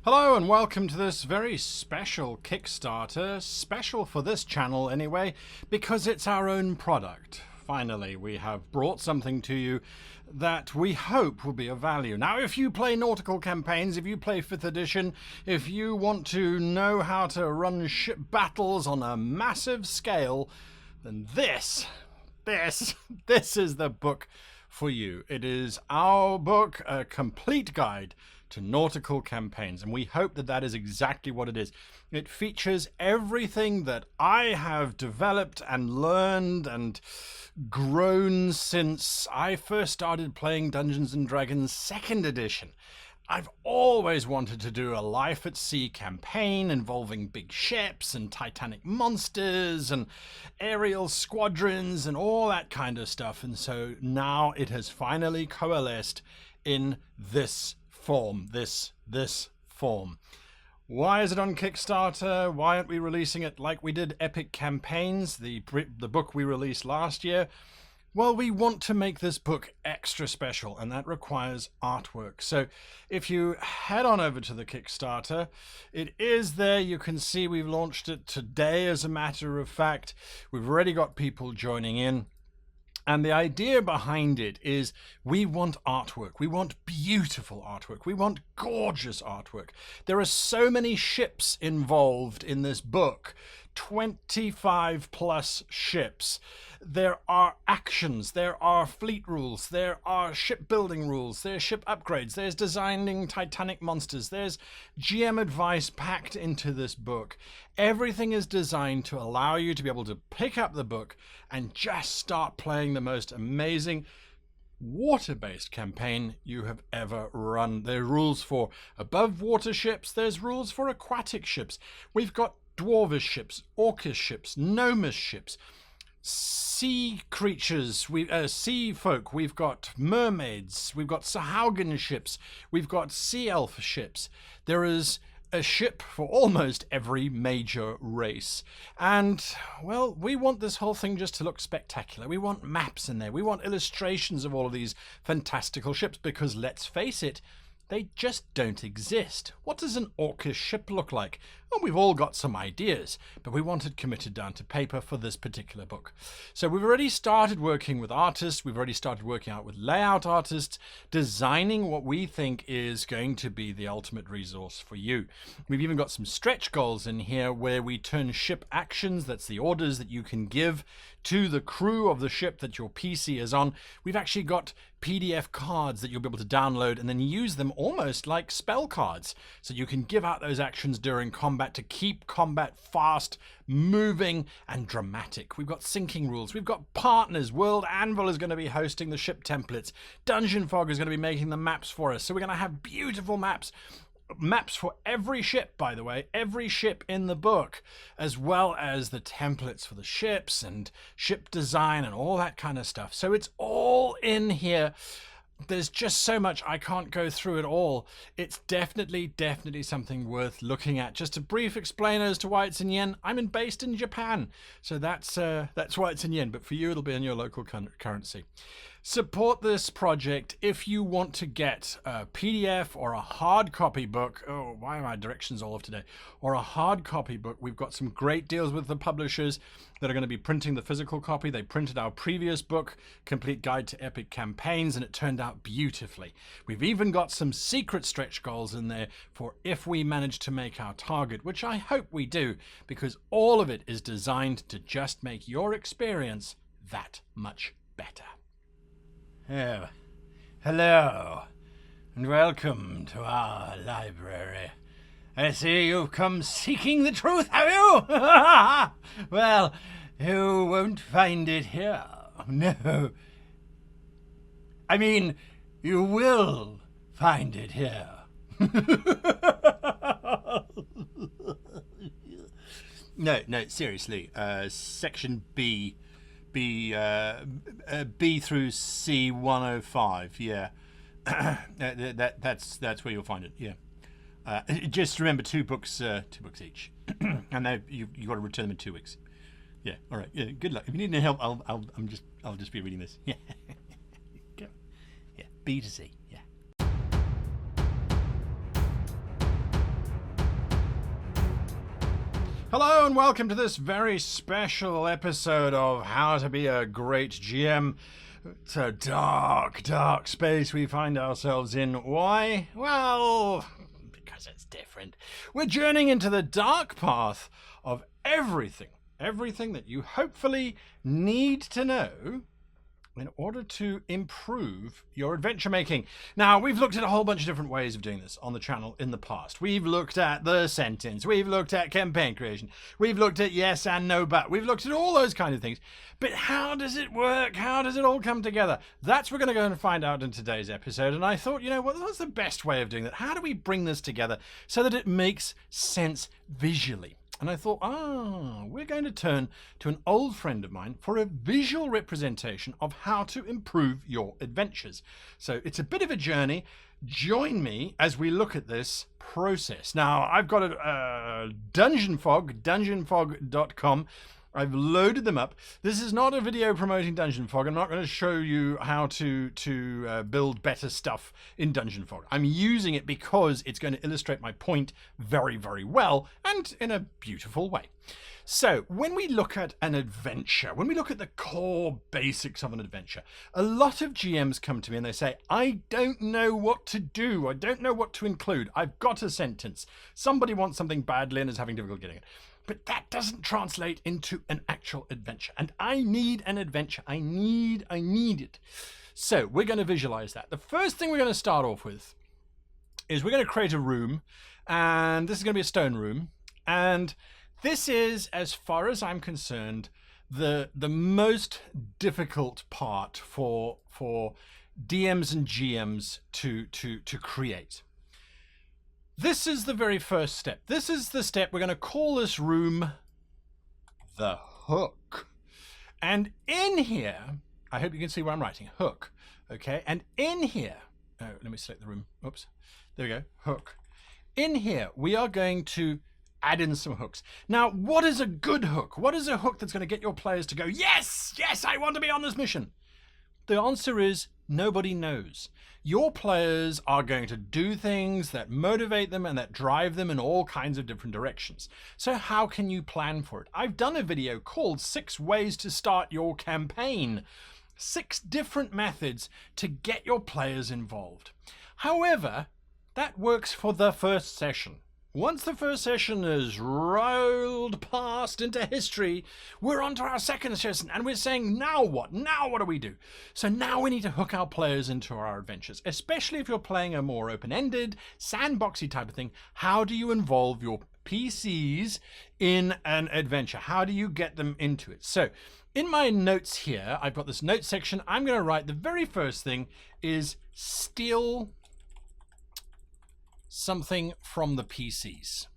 Hello and welcome to this very special Kickstarter, special for this channel anyway, because it's our own product. Finally, we have brought something to you that we hope will be of value. Now, if you play nautical campaigns, if you play 5th edition, if you want to know how to run ship battles on a massive scale, then this is the book for you. It is our book, a complete guide to nautical campaigns, and we hope that that is exactly what it is. It features everything that I have developed and learned and grown since I first started playing Dungeons & Dragons 2nd edition. I've always wanted to do a life at sea campaign involving big ships and titanic monsters and aerial squadrons and all that kind of stuff, and so now it has finally coalesced in this form, this form. Why is it on Kickstarter? Why aren't we releasing it like we did Epic Campaigns, the book we released last year? Well, we want to make this book extra special, and that requires artwork. So if you head on over to the Kickstarter, it is there. You can see we've launched it today, as a matter of fact. We've already got people joining in. And the idea behind it is we want artwork. We want beautiful artwork. We want gorgeous artwork. There are so many ships involved in this book, 25 plus ships. There are actions, there are fleet rules, there are shipbuilding rules, there's ship upgrades, there's designing titanic monsters, there's GM advice packed into this book. Everything is designed to allow you to be able to pick up the book and just start playing the most amazing water-based campaign you have ever run. There are rules for above water ships, there's rules for aquatic ships. We've got dwarvish ships, orcish ships, gnomish ships, sea creatures, sea folk, we've got mermaids, we've got Sahaugen ships, we've got sea elf ships. There is a ship for almost every major race. And, well, we want this whole thing just to look spectacular. We want maps in there. We want illustrations of all of these fantastical ships because, let's face it, they just don't exist. What does an orcish ship look like? Well, we've all got some ideas, but we want it committed down to paper for this particular book. So we've already started working with artists. We've already started working out with layout artists, designing what we think is going to be the ultimate resource for you. We've even got some stretch goals in here where we turn ship actions, that's the orders that you can give to the crew of the ship that your PC is on. We've actually got PDF cards that you'll be able to download and then use them almost like spell cards. So you can give out those actions during combat to keep combat fast, moving, and dramatic. We've got syncing rules. We've got partners. World Anvil is going to be hosting the ship templates. Dungeon Fog is going to be making the maps for us. So we're going to have beautiful maps. Maps for every ship, by the way, every ship in the book, as well as the templates for the ships and ship design and all that kind of stuff. So it's all in here. There's just so much, I can't go through it all. It's definitely something worth looking at. Just a brief explainer as to why it's in yen. I'm based in Japan, so that's why it's in yen, but for you it'll be in your local currency. Support this project if you want to get a PDF or a hard copy book. Oh, why are my directions all off today? Or a hard copy book. We've got some great deals with the publishers that are going to be printing the physical copy. They printed our previous book, Complete Guide to Epic Campaigns, and it turned out beautifully. We've even got some secret stretch goals in there for if we manage to make our target, which I hope we do, because all of it is designed to just make your experience that much better. Oh, hello, and welcome to our library. I see you've come seeking the truth, have you? Well, you won't find it here. No. I mean, you will find it here. No, seriously. Section B through C 105. Yeah, that's where you'll find it. Yeah. Just remember two books each, and you got to return them in 2 weeks. Yeah. All right. Yeah. Good luck. If you need any help, I'll just be reading this. Yeah. B to C. Yeah. Hello and welcome to this very special episode of How to Be a Great GM. It's a dark, dark space we find ourselves in. Why? Well, because it's different. We're journeying into the dark path of everything that you hopefully need to know in order to improve your adventure making. Now, we've looked at a whole bunch of different ways of doing this on the channel in the past. We've looked at the sentence, we've looked at campaign creation, we've looked at yes and no but, we've looked at all those kind of things. But how does it work? How does it all come together? That's what we're going to go and find out in today's episode. And I thought, you know, what's the best way of doing that? How do we bring this together so that it makes sense visually? And I thought, we're going to turn to an old friend of mine for a visual representation of how to improve your adventures. So it's a bit of a journey. Join me as we look at this process. Now, I've got a Dungeon Fog, dungeonfog.com. I've loaded them up. This is not a video promoting Dungeon Fog. I'm not going to show you how to build better stuff in Dungeon Fog. I'm using it because it's going to illustrate my point very, very well and in a beautiful way. So when we look at an adventure, when we look at the core basics of an adventure, a lot of GMs come to me and they say, I don't know what to do. I don't know what to include. I've got a sentence. Somebody wants something badly and is having difficulty getting it. But that doesn't translate into an actual adventure. And I need an adventure. I need it. So we're going to visualize that. The first thing we're going to start off with is we're going to create a room. And this is going to be a stone room. And this is, as far as I'm concerned, the most difficult part for DMs and GMs to create. This is the very first step. This is the step. We're going to call this room the hook. And in here, I hope you can see where I'm writing, hook. Okay, and in here, let me select the room. Oops, there we go, hook. In here, we are going to add in some hooks. Now, what is a good hook? What is a hook that's going to get your players to go, yes, I want to be on this mission? The answer is nobody knows. Your players are going to do things that motivate them and that drive them in all kinds of different directions. So how can you plan for it? I've done a video called 6 Ways to Start Your Campaign. 6 different methods to get your players involved. However, that works for the first session. Once the first session is rolled past into history, we're on to our second session and we're saying, now what? Now what do we do? So now we need to hook our players into our adventures, especially if you're playing a more open-ended, sandboxy type of thing. How do you involve your PCs in an adventure? How do you get them into it? So in my notes here, I've got this notes section. I'm going to write the very first thing is steal something from the PCs.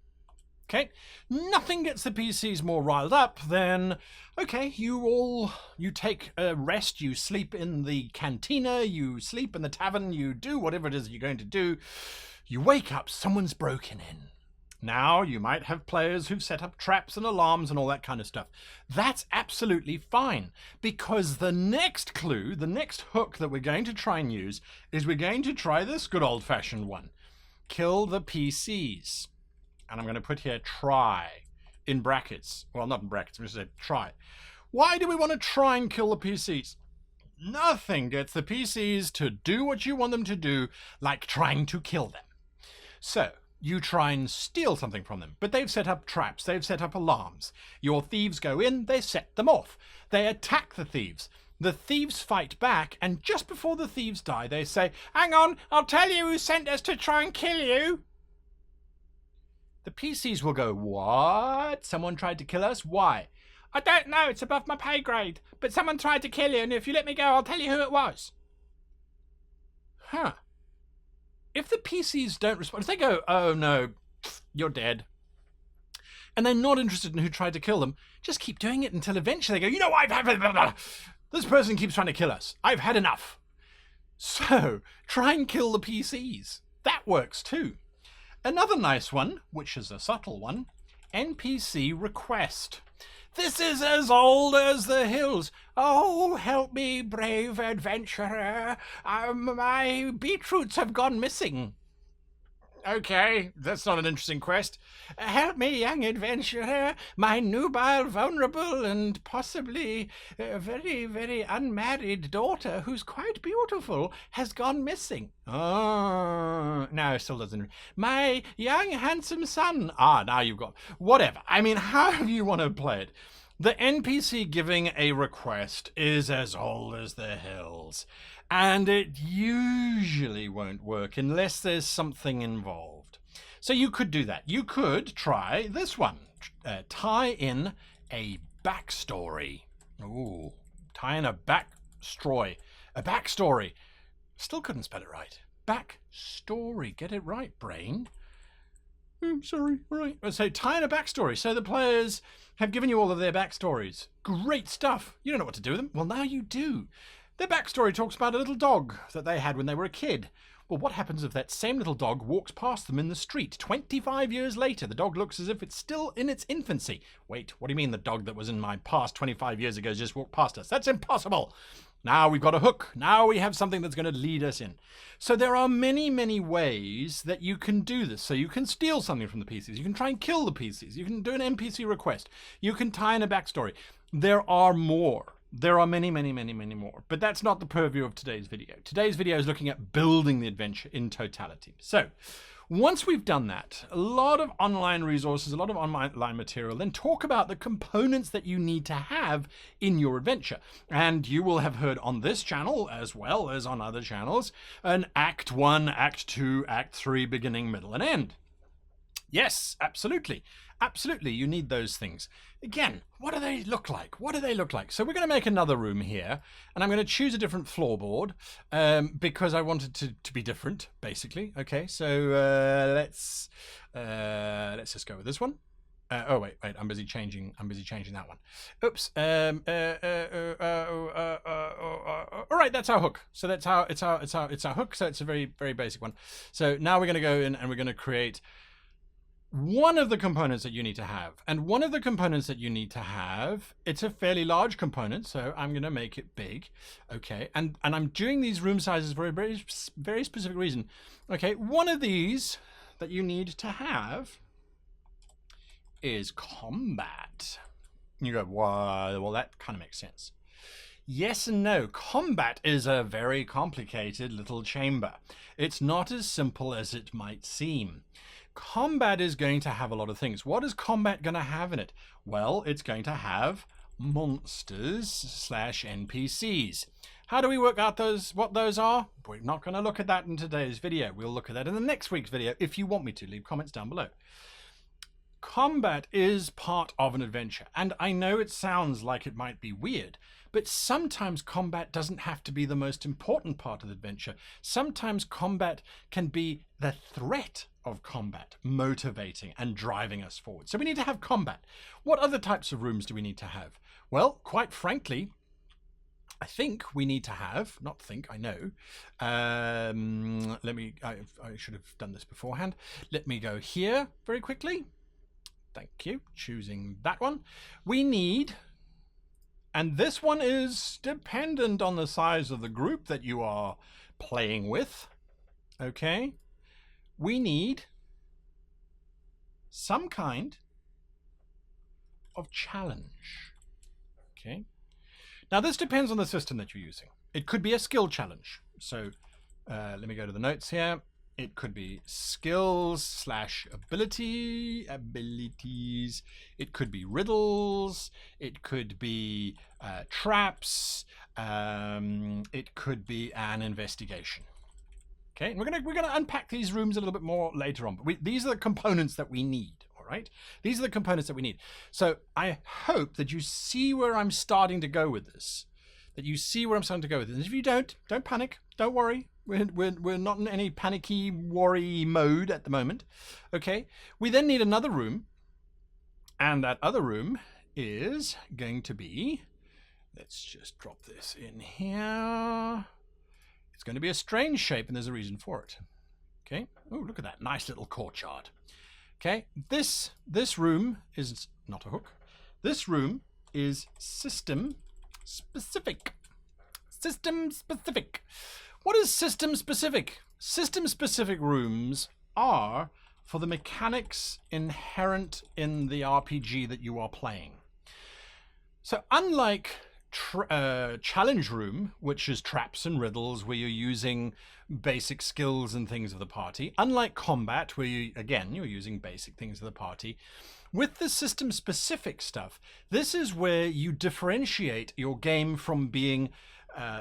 Okay, nothing gets the PCs more riled up than, okay, you take a rest, you sleep in the cantina, you sleep in the tavern, you do whatever it is you're going to do. You wake up, someone's broken in. Now, you might have players who've set up traps and alarms and all that kind of stuff. That's absolutely fine, because the next clue, the next hook that we're going to try and use is we're going to try this good old-fashioned one. Kill the PCs. And I'm going to put here try in brackets. Well, not in brackets, I'm just going to say try. Why do we want to try and kill the PCs? Nothing gets the PCs to do what you want them to do like trying to kill them. So you try and steal something from them, but they've set up traps, they've set up alarms. Your thieves go in, they set them off. They attack the thieves. The thieves fight back, and just before the thieves die, they say, hang on, I'll tell you who sent us to try and kill you. The PCs will go, what? Someone tried to kill us? Why? I don't know, it's above my pay grade, but someone tried to kill you, and if you let me go, I'll tell you who it was. Huh. If the PCs don't respond, if they go, oh no, you're dead, and they're not interested in who tried to kill them, just keep doing it until eventually they go, you know, this person keeps trying to kill us. I've had enough. So try and kill the PCs. That works too. Another nice one, which is a subtle one, NPC request. This is as old as the hills. Oh, help me, brave adventurer. My beetroots have gone missing. Okay, that's not an interesting quest. Help me, young adventurer. My nubile, vulnerable, and possibly very, very unmarried daughter, who's quite beautiful, has gone missing. Oh, no, still doesn't. My young, handsome son. Ah, now you've got. Whatever. I mean, however you want to play it. The NPC giving a request is as old as the hills, and it usually won't work unless there's something involved. So you could do that. You could try this one. Tie in a backstory. Ooh, tie in a backstory. A backstory. Still couldn't spell it right. Backstory. Get it right, brain. Sorry. All right. So tie in a backstory. So the players have given you all of their backstories. Great stuff. You don't know what to do with them. Well, now you do. Their backstory talks about a little dog that they had when they were a kid. Well, what happens if that same little dog walks past them in the street 25 years later? The dog looks as if it's still in its infancy. Wait, what do you mean the dog that was in my past 25 years ago just walked past us? That's impossible. Now we've got a hook. Now we have something that's going to lead us in. So there are many, many ways that you can do this. So you can steal something from the PCs. You can try and kill the PCs. You can do an NPC request. You can tie in a backstory. There are more. There are many, many, many, many more. But that's not the purview of today's video. Today's video is looking at building the adventure in totality. So once we've done that, a lot of online resources, a lot of online material, then talk about the components that you need to have in your adventure. And you will have heard on this channel, as well as on other channels, an Act 1, Act 2, Act 3, beginning, middle, and end. Yes, absolutely. Absolutely, you need those things. Again, what do they look like? What do they look like? So we're going to make another room here, and I'm going to choose a different floorboard because I want it to be different, basically. Okay, so let's just go with this one. Oh wait, I'm busy changing that one. Oops. All right, that's our hook. So that's it's our hook. So it's a very, very basic one. So now we're going to go in and we're going to create one of the components that you need to have. And one of the components that you need to have, it's a fairly large component, so I'm going to make it big. Okay, and I'm doing these room sizes for a very, very specific reason. Okay, one of these that you need to have is combat. You go, well, that kind of makes sense. Yes and no. Combat is a very complicated little chamber. It's not as simple as it might seem. Combat is going to have a lot of things. What is combat going to have in it? Well, it's going to have monsters / NPCs. How do we work out what those are? We're not going to look at that in today's video. We'll look at that in the next week's video if you want me to. Leave comments down below. Combat is part of an adventure, and I know it sounds like it might be weird, but sometimes combat doesn't have to be the most important part of the adventure. Sometimes combat can be the threat of combat, motivating and driving us forward. So we need to have combat. What other types of rooms do we need to have? Well, quite frankly, I think we need to have, not think, I know. I should have done this beforehand. Let me go here very quickly. Thank you. Choosing that one. We need, and this one is dependent on the size of the group that you are playing with. Okay. We need some kind of challenge. Okay. Now this depends on the system that you're using. It could be a skill challenge. So let me go to the notes here. It could be skills / abilities. It could be riddles. It could be traps. It could be an investigation. Okay, and we're gonna unpack these rooms a little bit more later on. But these are the components that we need. All right, these are the components that we need. So I hope that you see where I'm starting to go with this. And if you don't panic. Don't worry. We're not in any panicky, worry mode at the moment. Okay. We then need another room, and that other room is going to be. Let's just drop this in here. It's going to be a strange shape, and there's a reason for it. Okay. Oh, look at that nice little courtyard. Okay. This room is not a hook. This room is system specific. System specific. What is system specific? System specific rooms are for the mechanics inherent in the RPG that you are playing. So unlike Challenge Room, which is traps and riddles where you're using basic skills and things of the party, unlike Combat, where you're using basic things of the party, with the system-specific stuff, this is where you differentiate your game from being,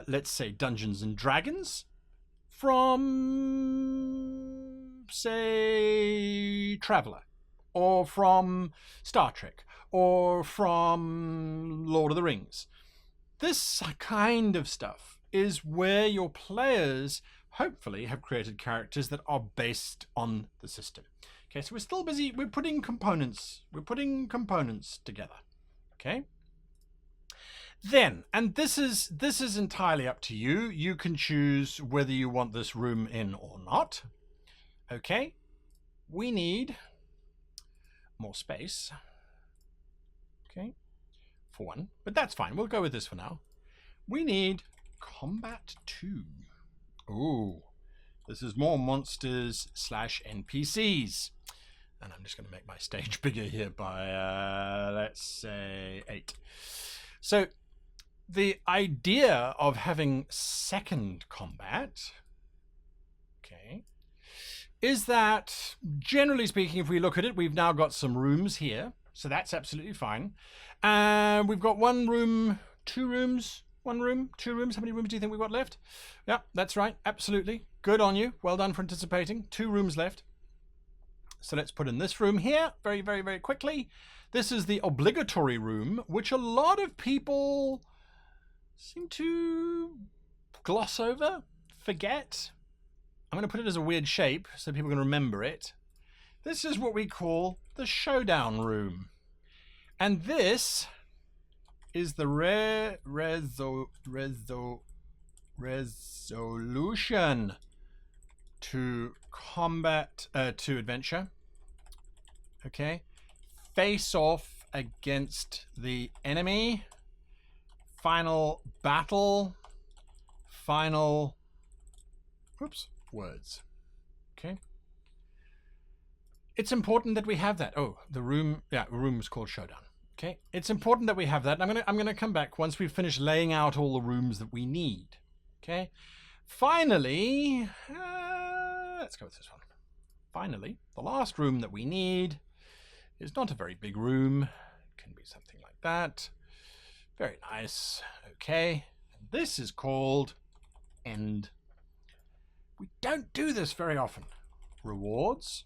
let's say, Dungeons and Dragons, from, say, Traveller, or from Star Trek, or from Lord of the Rings. This kind of stuff is where your players hopefully have created characters that are based on the system. Okay, so we're still busy. We're putting components together. Okay. Then, and this is entirely up to you. You can choose whether you want this room in or not. Okay. We need more space. Okay. For one, but that's fine. We'll go with this for now. We need Combat 2. Ooh, this is more monsters / NPCs. And I'm just going to make my stage bigger here by, let's say, 8. So the idea of having second combat, okay, is that, generally speaking, if we look at it, we've now got some rooms here. So that's absolutely fine. And we've got 1 room, 2 rooms, 1 room, 2 rooms. How many rooms do you think we've got left? Yeah, that's right. Absolutely. Good on you. Well done for anticipating. 2 rooms left. So let's put in this room here very, very, very quickly. This is the obligatory room, which a lot of people seem to gloss over, forget. I'm going to put it as a weird shape so people can remember it. This is what we call the Showdown room. And this is the resolution to combat, to adventure. Okay. Face off against the enemy. Final battle. Final, words. Okay. It's important that we have that. Oh, the room is called Showdown. Okay, it's important that we have that. I'm gonna come back once we've finished laying out all the rooms that we need. Okay, finally, let's go with this one. Finally, the last room that we need is not a very big room. It can be something like that. Very nice. Okay, and this is called End. We don't do this very often. Rewards.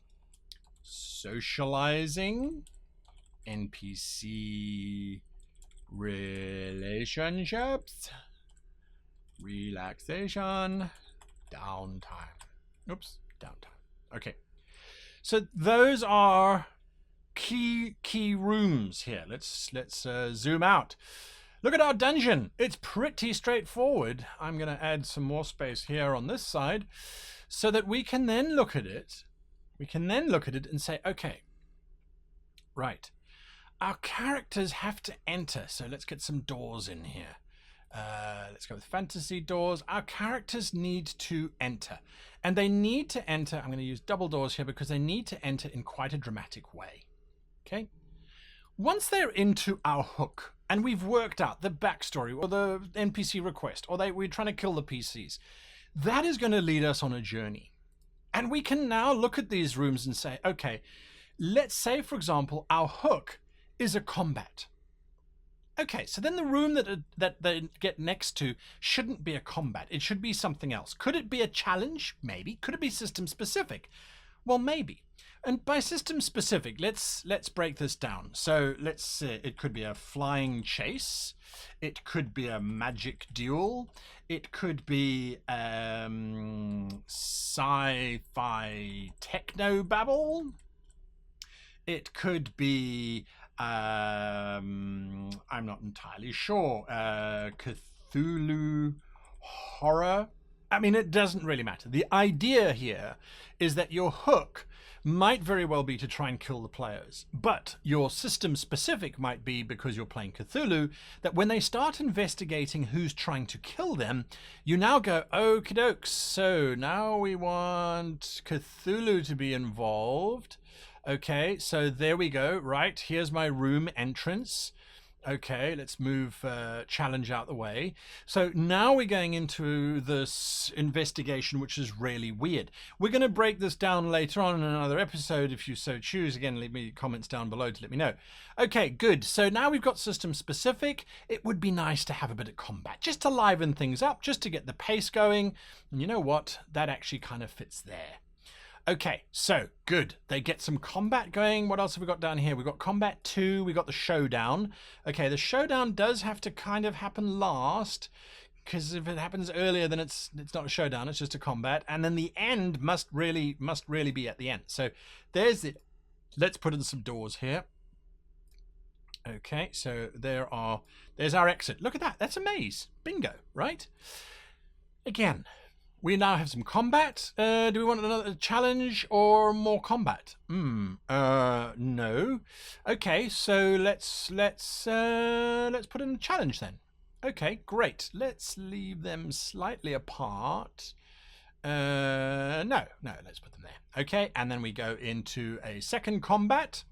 Socializing, NPC relationships, relaxation, downtime. Downtime. Okay. So those are key rooms here. Let's zoom out. Look at our dungeon. It's pretty straightforward. I'm going to add some more space here on this side so that we can then look at it. We can then look at it and say, okay, right, our characters have to enter. So let's get some doors in here. Let's go with fantasy doors. Our characters need to enter. And they need to enter, I'm going to use double doors here because they need to enter in quite a dramatic way. Okay? Once they're into our hook, and we've worked out the backstory or the NPC request, or we're trying to kill the PCs, that is going to lead us on a journey. And we can now look at these rooms and say, okay, let's say, for example, our hook is a combat. Okay, so then the room that they get next to shouldn't be a combat. It should be something else. Could it be a challenge? Maybe. Could it be system specific? Well, maybe. And by system specific, let's break this down. So let's say it could be a flying chase. It could be a magic duel. It could be sci-fi techno babble. It could be I'm not entirely sure. Cthulhu horror. I mean, it doesn't really matter. The idea here is that your hook might very well be to try and kill the players. But your system specific might be, because you're playing Cthulhu, that when they start investigating who's trying to kill them, you now go, okie dokes, so now we want Cthulhu to be involved. Okay, so there we go. Right, here's my room entrance. Okay, let's move challenge out the way. So now we're going into this investigation, which is really weird. We're going to break this down later on in another episode, if you so choose. Again, leave me comments down below to let me know. Okay, good. So now we've got system specific. It would be nice to have a bit of combat, just to liven things up, just to get the pace going. And you know what? That actually kind of fits there. Okay, so good. They get some combat going. What else have we got down here? We've got combat 2. We got the showdown. Okay, the showdown does have to kind of happen last, because if it happens earlier, then it's not a showdown. It's just a combat. And then the end must really be at the end. So there's it. Let's put in some doors here. Okay, so there's our exit. Look at that. That's a maze. Bingo, right? Again, we now have some combat. Do we want another challenge or more combat? No. Okay, so let's put in a challenge then. Okay, great. Let's leave them slightly apart. No, let's put them there. Okay, and then we go into a second combat.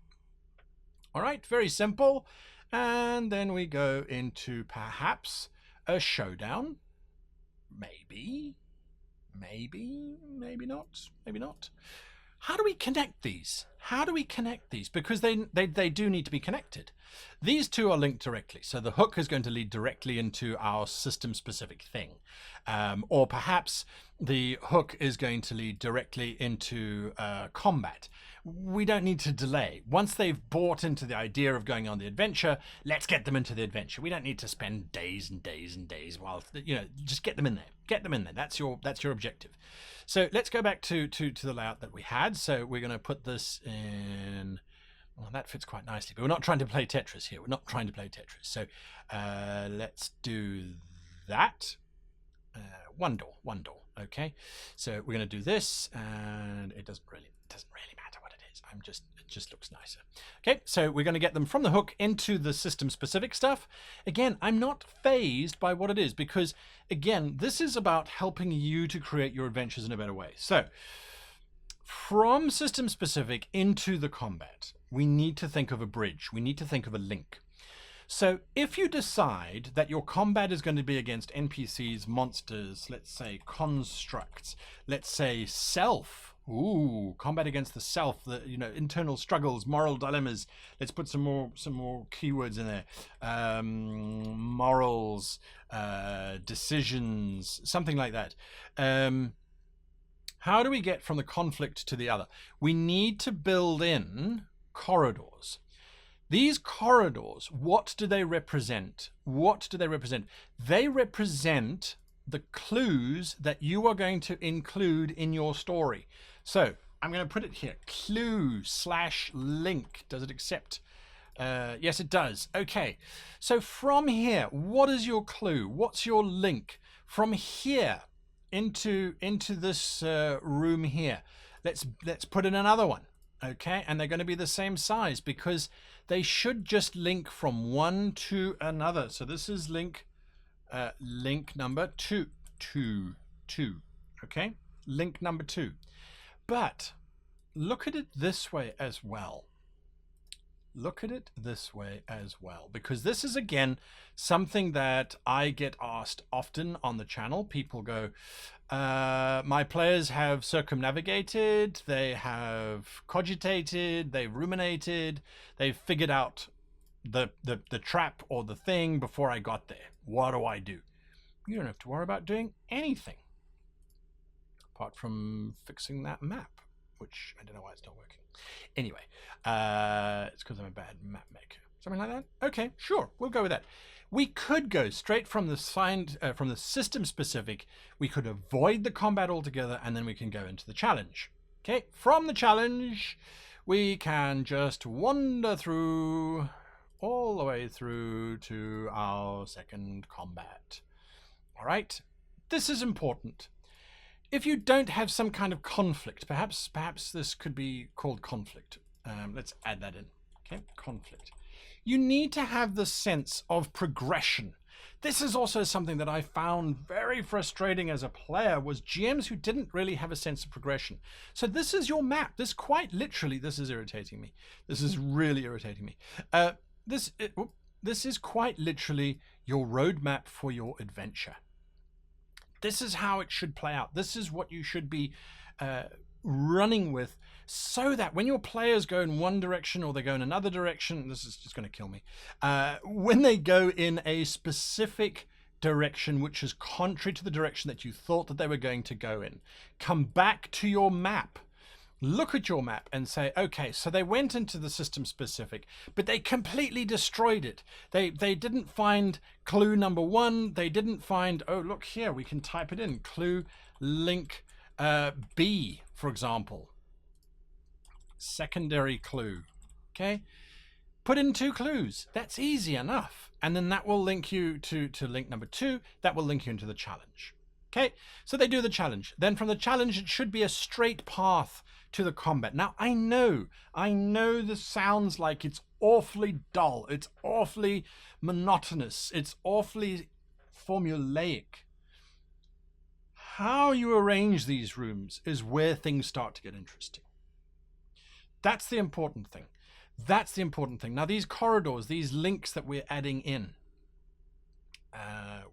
All right, very simple. And then we go into perhaps a showdown. Maybe not. How do we connect these? Because they do need to be connected. These two are linked directly. So the hook is going to lead directly into our system specific thing. Or perhaps the hook is going to lead directly into combat. We don't need to delay. Once they've bought into the idea of going on the adventure, let's get them into the adventure. We don't need to spend days and days and days while, just get them in there. Get them in there. That's your objective. So let's go back to the layout that we had. So we're going to put this in. Well, that fits quite nicely, but we're not trying to play Tetris here. We're not trying to play Tetris. So let's do that. One door. Okay. So we're going to do this, and it doesn't really matter what it is. It just looks nicer. Okay. So we're going to get them from the hook into the system specific stuff. Again, I'm not fazed by what it is, because again, this is about helping you to create your adventures in a better way. So from system specific into the combat, we need to think of a bridge. We need to think of a link. So if you decide that your combat is going to be against NPCs, monsters, let's say constructs, let's say self. Ooh, combat against the self, the internal struggles, moral dilemmas. Let's put some more keywords in there. Morals, decisions, something like that. How do we get from the conflict to the other? We need to build in corridors. These corridors, what do they represent? They represent the clues that you are going to include in your story. So I'm going to put it here, clue/link. Does it accept? Yes, it does. Okay. So from here, what is your clue? What's your link? From here into this room here, let's put in another one. Okay, and they're going to be the same size, because they should just link from one to another. So this is link number two. Okay, link number 2. But look at it this way as well. Because this is, again, something that I get asked often on the channel. People go, my players have circumnavigated, they have cogitated, they've ruminated, they've figured out the trap or the thing before I got there. What do I do? You don't have to worry about doing anything apart from fixing that map, which I don't know why it's not working. Anyway, it's because I'm a bad map maker. Something like that? Okay, sure, we'll go with that. We could go straight from the from the system specific. We could avoid the combat altogether, and then we can go into the challenge. Okay, from the challenge, we can just wander through all the way through to our second combat. All right, this is important. If you don't have some kind of conflict, perhaps this could be called conflict. Let's add that in. Okay, conflict. You need to have the sense of progression. This is also something that I found very frustrating as a player, was GMs who didn't really have a sense of progression. So this is your map. This quite literally, this is irritating me. This is really irritating me. This is quite literally your roadmap for your adventure. This is how it should play out. This is what you should be running with, so that when your players go in one direction or they go in another direction, this is just going to kill me, when they go in a specific direction which is contrary to the direction that you thought that they were going to go in, come back to your map, look at your map and say, okay, so they went into the system specific, but they completely destroyed it. They didn't find clue number 1. They didn't find, oh, look here, we can type it in, clue link B, for example. Secondary clue. Okay, put in 2 clues. That's easy enough, and then that will link you to link number 2. That will link you into the challenge. Okay, so they do the challenge. Then from the challenge, it should be a straight path to the combat. Now, I know this sounds like it's awfully dull. It's awfully monotonous. It's awfully formulaic. How you arrange these rooms is where things start to get interesting. That's the important thing. That's the important thing. Now, these corridors, these links that we're adding in,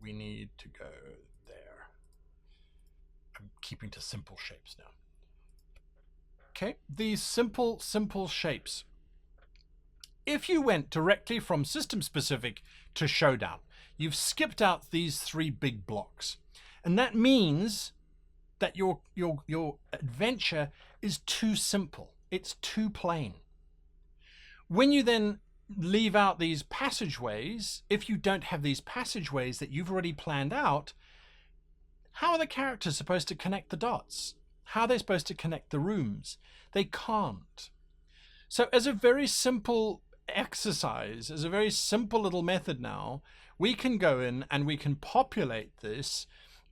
we need to go there. I'm keeping to simple shapes now. Okay, these simple shapes. If you went directly from system specific to Showdown, you've skipped out these 3 big blocks. And that means that your adventure is too simple. It's too plain. When you then leave out these passageways, if you don't have these passageways that you've already planned out, how are the characters supposed to connect the dots? How are they supposed to connect the rooms? They can't. So as a very simple exercise, as a very simple little method now, we can go in and we can populate this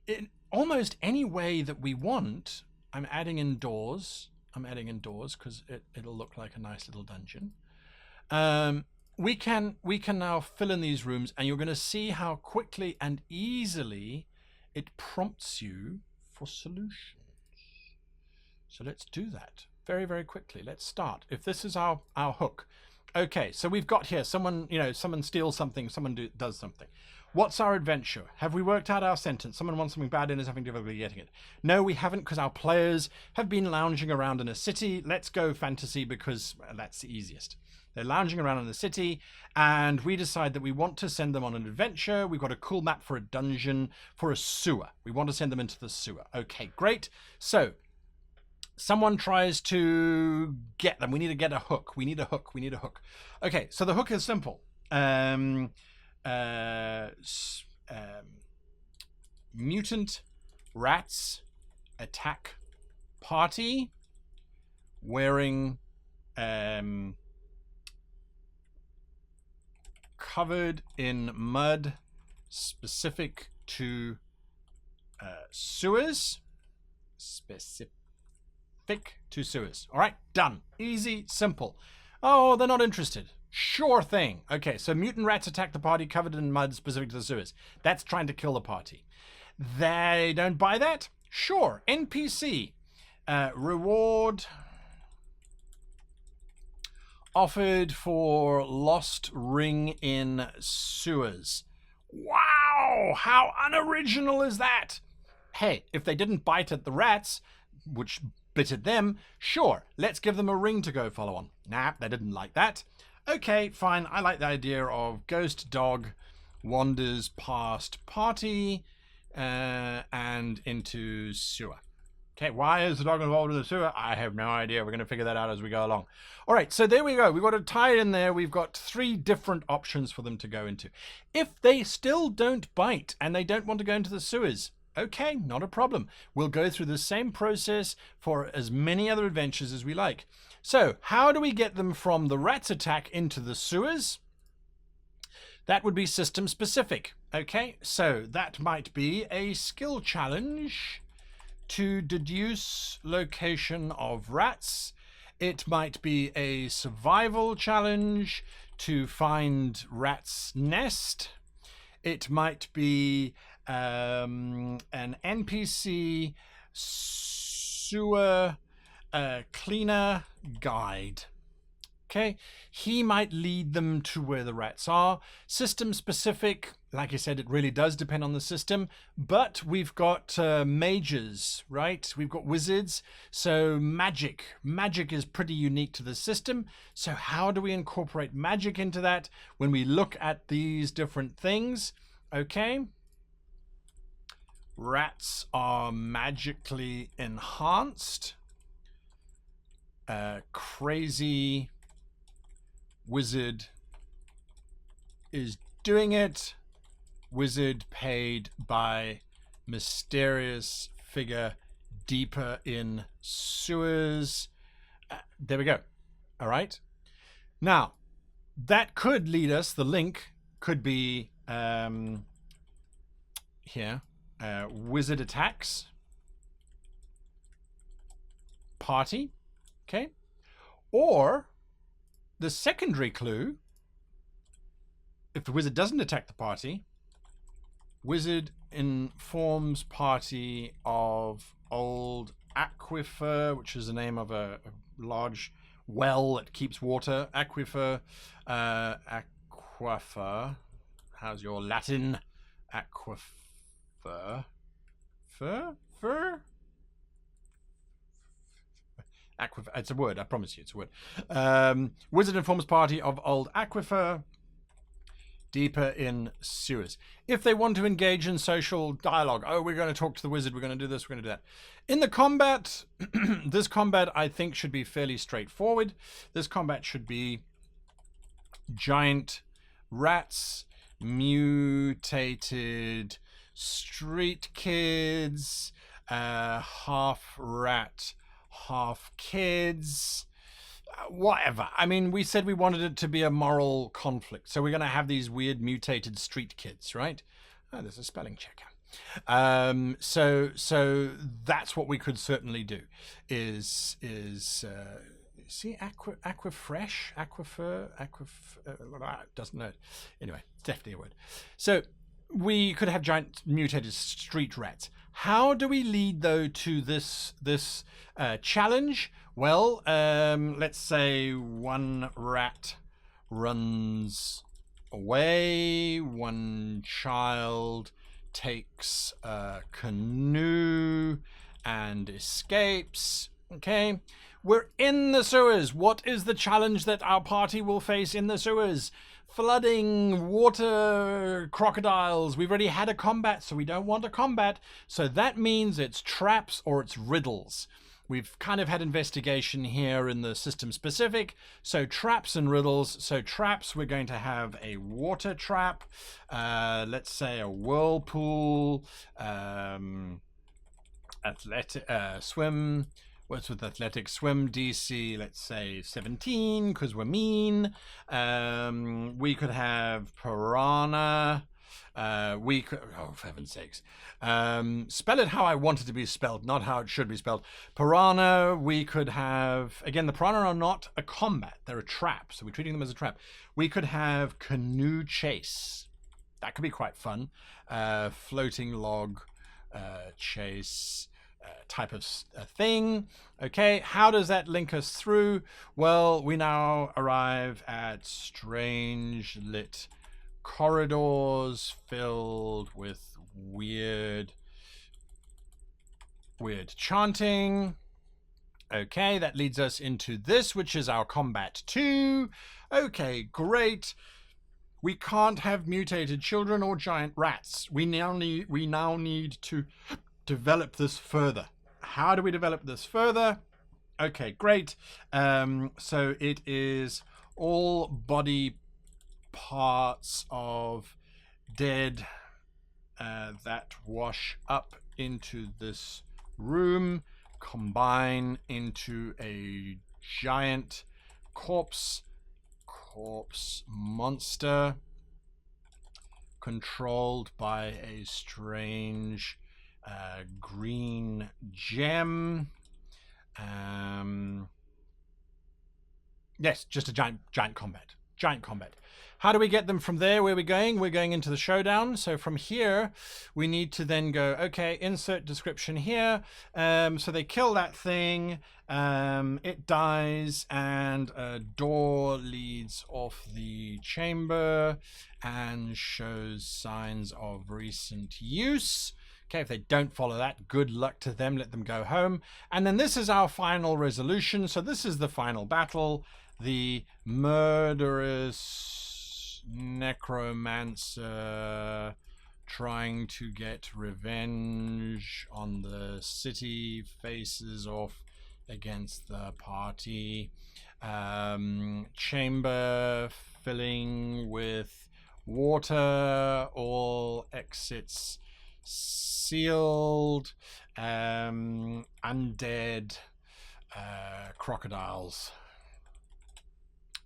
in almost any way that we want. I'm adding in doors. I'm adding in doors because it'll look like a nice little dungeon. We can now fill in these rooms, and you're going to see how quickly and easily it prompts you for solutions. So let's do that very, very quickly. Let's start. If this is our hook. Okay, so we've got here someone steals something, someone does something. What's our adventure? Have we worked out our sentence? Someone wants something bad and is having difficulty getting it. No, we haven't, because our players have been lounging around in a city. Let's go fantasy because that's the easiest. They're lounging around in the city, and we decide that we want to send them on an adventure. We've got a cool map for a dungeon, for a sewer. We want to send them into the sewer. Okay, great. So someone tries to get them. We need to get a hook. We need a hook. We need a hook. Okay, so the hook is simple. Mutant rats attack party wearing covered in mud, specific to sewers. Specific to sewers. All right, done. Easy, simple. Oh, they're not interested. Sure thing. Okay, so mutant rats attack the party covered in mud specific to the sewers. That's trying to kill the party. They don't buy that? Sure. NPC. Reward offered for lost ring in sewers. Wow! How unoriginal is that? Hey, if they didn't bite at the rats, which bit at them, sure, let's give them a ring to go follow on. Nah, they didn't like that. Okay, fine. I like the idea of ghost dog wanders past party and into sewer. Okay, why is the dog involved in the sewer? I have no idea. We're going to figure that out as we go along. All right, so there we go. We've got to tie it in there. We've got 3 different options for them to go into. If they still don't bite and they don't want to go into the sewers, okay, not a problem. We'll go through the same process for as many other adventures as we like. So how do we get them from the rats attack into the sewers? That would be system specific. Okay, so that might be a skill challenge to deduce location of rats. It might be a survival challenge to find rat's nest. It might be an NPC sewer cleaner guide. Okay, he might lead them to where the rats are. System specific, like I said, it really does depend on the system, but we've got mages, right? We've got wizards, so magic is pretty unique to the system. So how do we incorporate magic into that when we look at these different things? Okay, rats are magically enhanced. Crazy wizard is doing it. Wizard paid by mysterious figure deeper in sewers. There we go. All right. Now, that could lead us, the link could be here. Wizard attacks. Party. Okay. Or the secondary clue, if the wizard doesn't attack the party, wizard informs party of old aquifer, which is the name of a large well that keeps water. Aquifer. Aquifer. How's your Latin? Aquifer. Fur? Aquifer. It's a word, I promise you, it's a word. Wizard informs party of old aquifer deeper in sewers. If they want to engage in social dialogue, oh, we're going to talk to the wizard, we're going to do this, we're going to do that. In the combat, this combat I think should be fairly straightforward. This combat should be giant rats, mutated street kids, half rat, half kids, whatever. I mean, we said we wanted it to be a moral conflict, so we're going to have these weird mutated street kids, right? Oh, there's a spelling check. So that's what we could certainly do. See, aquafresh, aquifer, doesn't know. Anyway, it's definitely a word. So we could have giant mutated street rats. How do we lead, though, to this challenge? Well, let's say one rat runs away, one child takes a canoe and escapes. Okay, we're in the sewers. What is the challenge that our party will face in the sewers? Flooding, water, crocodiles. We've already had a combat, so we don't want a combat. So that means it's traps or it's riddles. We've kind of had investigation here in the system specific. So traps and riddles. So traps, we're going to have a water trap. Let's say a whirlpool. Swim. What's with athletic swim? DC, let's say 17, because we're mean. We could have piranha. We could, oh, for heaven's sakes. Spell it how I want it to be spelled, not how it should be spelled. Piranha, we could have, again, the piranha are not a combat. They're a trap, so we're treating them as a trap. We could have canoe chase. That could be quite fun. Floating log chase. Type of thing. Okay, how does that link us through? Well, we now arrive at strange lit corridors filled with weird chanting. Okay, that leads us into this, which is our combat 2. Okay, great. We can't have mutated children or giant rats. We now need to develop this further. How do we develop this further? Okay, great. So it is all body parts of dead that wash up into this room, combine into a giant corpse monster controlled by a strange green gem. Yes, just a giant combat. Giant combat. How do we get them from there? Where are we going? We're going into the showdown. So from here, we need to then go, okay, insert description here. So they kill that thing. It dies, and a door leads off the chamber and shows signs of recent use. Okay, if they don't follow that, good luck to them. Let them go home. And then this is our final resolution. So this is the final battle. The murderous necromancer trying to get revenge on the city faces off against the party. Chamber filling with water, all exits sealed, undead crocodiles.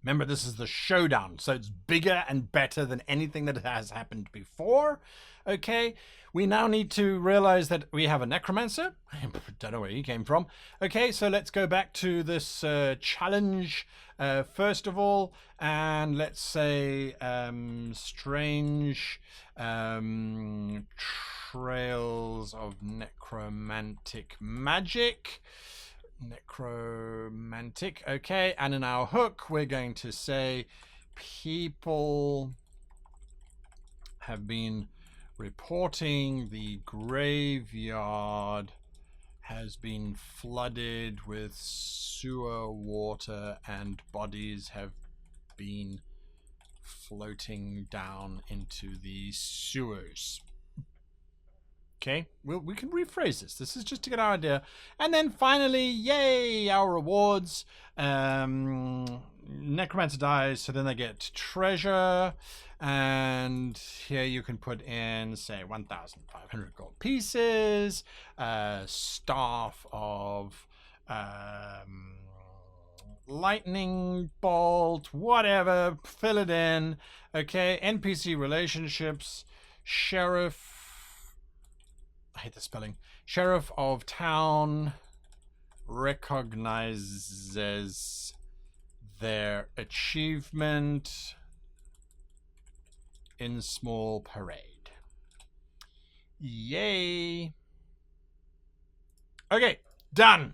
Remember, this is the showdown, so it's bigger and better than anything that has happened before. Okay, we now need to realize that we have a necromancer. I don't know where he came from. Okay, so let's go back to this challenge first of all, and let's say strange trails of necromantic magic. Necromantic. Okay, and in our hook we're going to say people have been reporting the graveyard has been flooded with sewer water and bodies have been floating down into the sewers. Okay, we can rephrase this. This is just to get our idea. And then finally, yay, our rewards. Necromancer dies, so then they get treasure. And here you can put in, say, 1,500 gold pieces. Staff of lightning bolt, whatever. Fill it in. Okay, NPC relationships. Sheriff. I hate the spelling. Sheriff of town recognizes their achievement in small parade. Yay. Okay, done.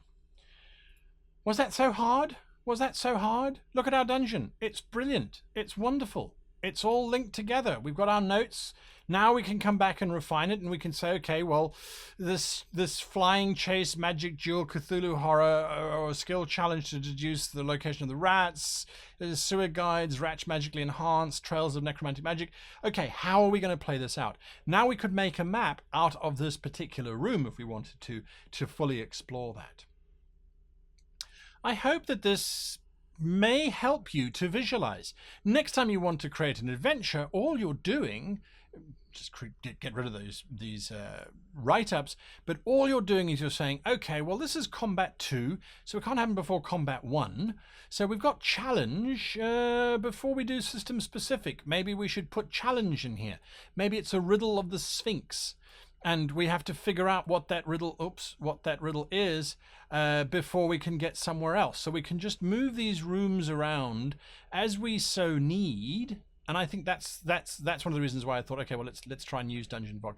Was that so hard? Was that so hard? Look at our dungeon. It's brilliant. It's wonderful. It's all linked together. We've got our notes. Now we can come back and refine it, and we can say, okay, well, this flying chase, magic duel, Cthulhu horror, or skill challenge to deduce the location of the rats, sewer guides, rats magically enhanced, trails of necromantic magic. Okay, how are we going to play this out? Now we could make a map out of this particular room if we wanted to fully explore that. I hope that this may help you to visualize. Next time you want to create an adventure, all you're doing, just get rid of these write-ups, but all you're doing is you're saying, okay, well, this is combat 2, so it can't happen before combat 1. So we've got challenge before we do system specific. Maybe we should put challenge in here. Maybe it's a riddle of the Sphinx, and we have to figure out what that riddle is before we can get somewhere else. So we can just move these rooms around as we so need. And I think that's one of the reasons why I thought, okay, well, let's try and use Dungeon Block,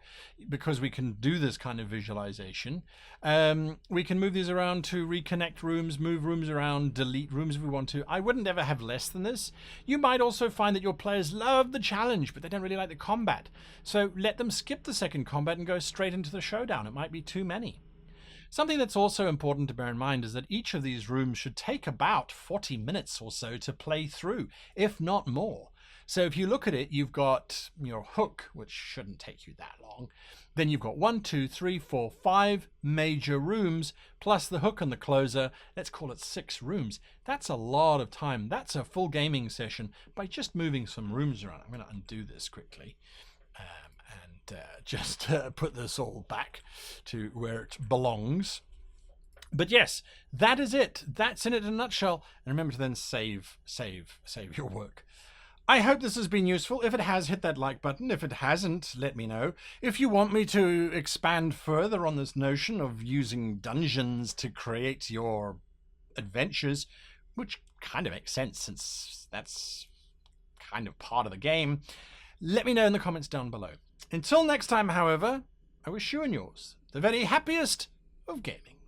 because we can do this kind of visualization. We can move these around to reconnect rooms, move rooms around, delete rooms if we want to. I wouldn't ever have less than this. You might also find that your players love the challenge, but they don't really like the combat. So let them skip the second combat and go straight into the showdown. It might be too many. Something that's also important to bear in mind is that each of these rooms should take about 40 minutes or so to play through, if not more. So if you look at it, you've got your hook, which shouldn't take you that long. Then you've got 1, 2, 3, 4, 5 major rooms, plus the hook and the closer. Let's call it 6 rooms. That's a lot of time. That's a full gaming session by just moving some rooms around. I'm going to undo this quickly and just put this all back to where it belongs. But yes, that is it. That's in it in a nutshell. And remember to then save your work. I hope this has been useful. If it has, hit that like button. If it hasn't, let me know. If you want me to expand further on this notion of using dungeons to create your adventures, which kind of makes sense since that's kind of part of the game, let me know in the comments down below. Until next time, however, I wish you and yours the very happiest of gaming.